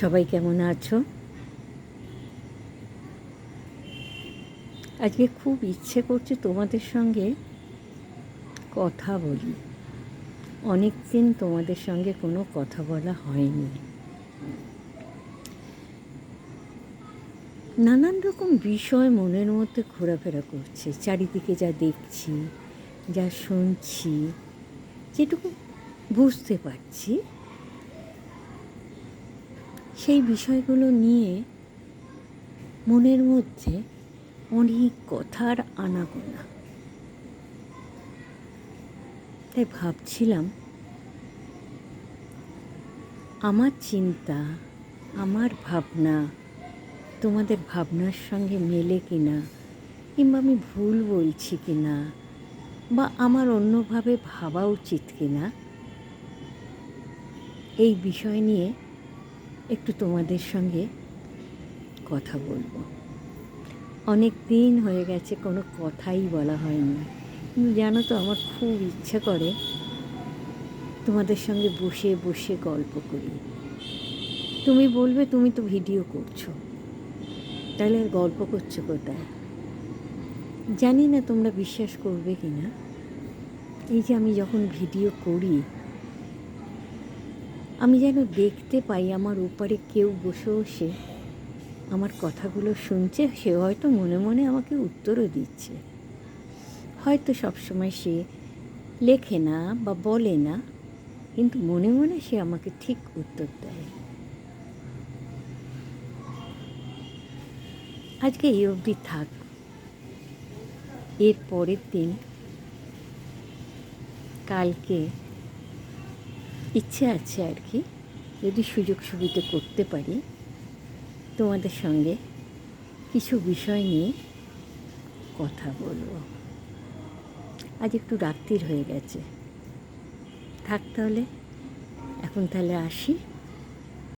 সবাই কেমন আছো? আজকে খুব ইচ্ছে করছে তোমাদের সঙ্গে কথা বলি। অনেক দিন তোমাদের সঙ্গে কোনো কথা বলা হয়নি। নানান রকম বিষয় মনের মধ্যে ঘোরাফেরা করছে। চারিদিকে যা দেখছি, যা শুনছি, যেটুকু বুঝতে পারছি, সেই বিষয়গুলো নিয়ে মনের মধ্যে অনেক কথার আনাগোনা। তাই ভাবছিলাম আমার চিন্তা, আমার ভাবনা তোমাদের ভাবনার সঙ্গে মেলে কিনা, কিংবা আমি ভুল বলছি কিনা, বা আমার অন্যভাবে ভাবা উচিত কিনা, এই বিষয় নিয়ে একটু তোমাদের সঙ্গে কথা বলবো। অনেক দিন হয়ে গেছে কোনো কথাই বলা হয়নি, কিন্তু জানো তো আমার খুব ইচ্ছে করে তোমাদের সঙ্গে বসে বসে গল্প করি। তুমি বলবে তুমি তো ভিডিও করছো, তাহলে আর গল্প করছো কোথায়? জানি না তোমরা বিশ্বাস করবে কি না, এই যে আমি যখন ভিডিও করি, আমি যেন দেখতে পাই আমার ওপারে কেউ বসে বসে আমার কথাগুলো শুনছে। সে হয়তো মনে মনে আমাকে উত্তরও দিচ্ছে, হয়তো সবসময় সে লেখে না বা বলে না, কিন্তু মনে মনে সে আমাকে ঠিক উত্তর দেয়। আজকে এই অবধি থাক। এর পরের দিন কালকে ইচ্ছে আছে আর কি, যদি সুযোগ সুবিধা করতে পারি, তোমাদের সঙ্গে কিছু বিষয় নিয়ে কথা বলবো। আজ একটু রাত্রির হয়ে গেছে, থাক তাহলে, এখন তাহলে আসি।